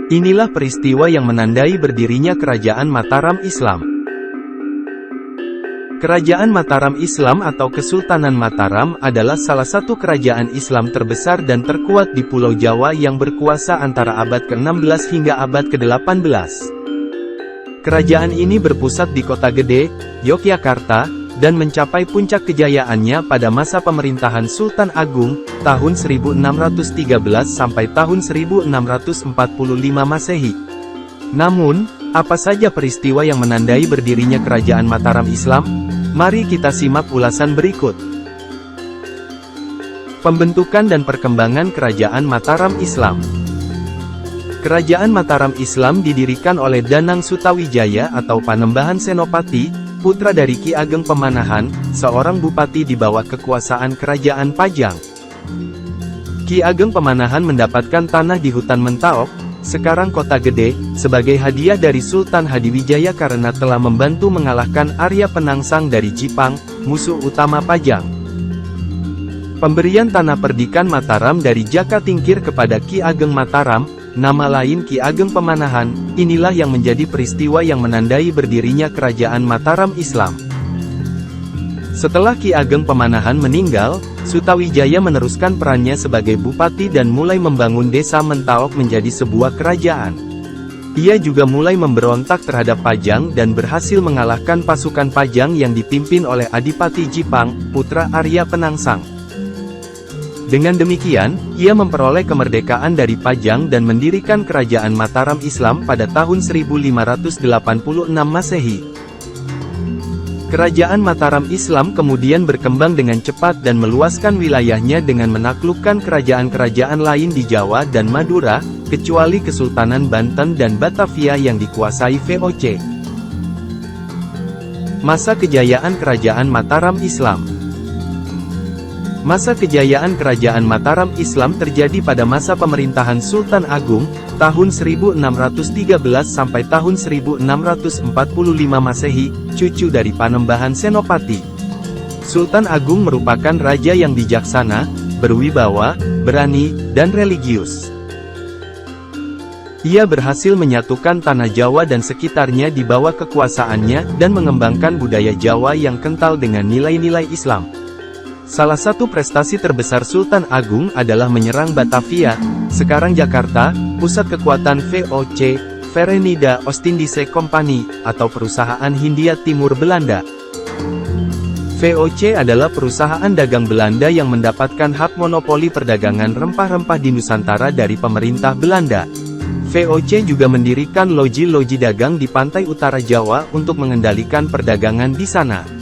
Inilah peristiwa yang menandai berdirinya Kerajaan Mataram Islam. Kerajaan Mataram Islam atau Kesultanan Mataram adalah salah satu kerajaan Islam terbesar dan terkuat di Pulau Jawa yang berkuasa antara abad ke-16 hingga abad ke-18. Kerajaan ini berpusat di Kota Gede, Yogyakarta, dan mencapai puncak kejayaannya pada masa pemerintahan Sultan Agung, tahun 1613 sampai tahun 1645 Masehi. Namun, apa saja peristiwa yang menandai berdirinya Kerajaan Mataram Islam? Mari kita simak ulasan berikut. Pembentukan dan perkembangan Kerajaan Mataram Islam. Kerajaan Mataram Islam didirikan oleh Danang Sutawijaya atau Panembahan Senopati, putra dari Ki Ageng Pemanahan, seorang bupati di bawah kekuasaan Kerajaan Pajang. Ki Ageng Pemanahan mendapatkan tanah di hutan Mentaok, sekarang Kota Gede, sebagai hadiah dari Sultan Hadiwijaya karena telah membantu mengalahkan Arya Penangsang dari Jipang, musuh utama Pajang. Pemberian tanah perdikan Mataram dari Jaka Tingkir kepada Ki Ageng Mataram, nama lain Ki Ageng Pemanahan, inilah yang menjadi peristiwa yang menandai berdirinya Kerajaan Mataram Islam. Setelah Ki Ageng Pemanahan meninggal, Sutawijaya meneruskan perannya sebagai bupati dan mulai membangun desa Mentaok menjadi sebuah kerajaan. Ia juga mulai memberontak terhadap Pajang dan berhasil mengalahkan pasukan Pajang yang dipimpin oleh Adipati Jipang, putra Arya Penangsang. Dengan demikian, ia memperoleh kemerdekaan dari Pajang dan mendirikan Kerajaan Mataram Islam pada tahun 1586 Masehi. Kerajaan Mataram Islam kemudian berkembang dengan cepat dan meluaskan wilayahnya dengan menaklukkan kerajaan-kerajaan lain di Jawa dan Madura, kecuali Kesultanan Banten dan Batavia yang dikuasai VOC. Masa kejayaan Kerajaan Mataram Islam. Masa kejayaan Kerajaan Mataram Islam terjadi pada masa pemerintahan Sultan Agung, tahun 1613 sampai tahun 1645 Masehi, cucu dari Panembahan Senopati. Sultan Agung merupakan raja yang bijaksana, berwibawa, berani, dan religius. Ia berhasil menyatukan tanah Jawa dan sekitarnya di bawah kekuasaannya dan mengembangkan budaya Jawa yang kental dengan nilai-nilai Islam. Salah satu prestasi terbesar Sultan Agung adalah menyerang Batavia, sekarang Jakarta, pusat kekuatan VOC, Verenigde Oostindische Compagnie, atau Perusahaan Hindia Timur Belanda. VOC adalah perusahaan dagang Belanda yang mendapatkan hak monopoli perdagangan rempah-rempah di Nusantara dari pemerintah Belanda. VOC juga mendirikan loji-loji dagang di pantai utara Jawa untuk mengendalikan perdagangan di sana.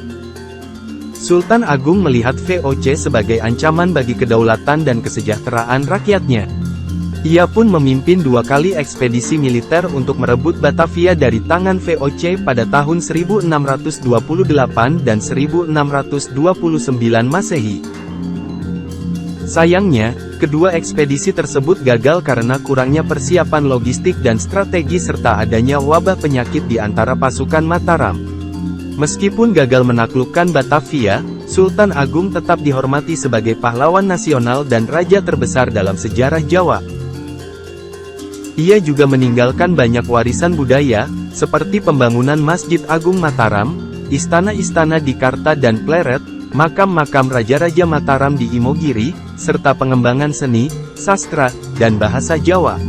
Sultan Agung melihat VOC sebagai ancaman bagi kedaulatan dan kesejahteraan rakyatnya. Ia pun memimpin 2 kali ekspedisi militer untuk merebut Batavia dari tangan VOC pada tahun 1628 dan 1629 Masehi. Sayangnya, kedua ekspedisi tersebut gagal karena kurangnya persiapan logistik dan strategi serta adanya wabah penyakit di antara pasukan Mataram. Meskipun gagal menaklukkan Batavia, Sultan Agung tetap dihormati sebagai pahlawan nasional dan raja terbesar dalam sejarah Jawa. Ia juga meninggalkan banyak warisan budaya, seperti pembangunan Masjid Agung Mataram, istana-istana di Karta dan Pleret, makam-makam raja-raja Mataram di Imogiri, serta pengembangan seni, sastra, dan bahasa Jawa.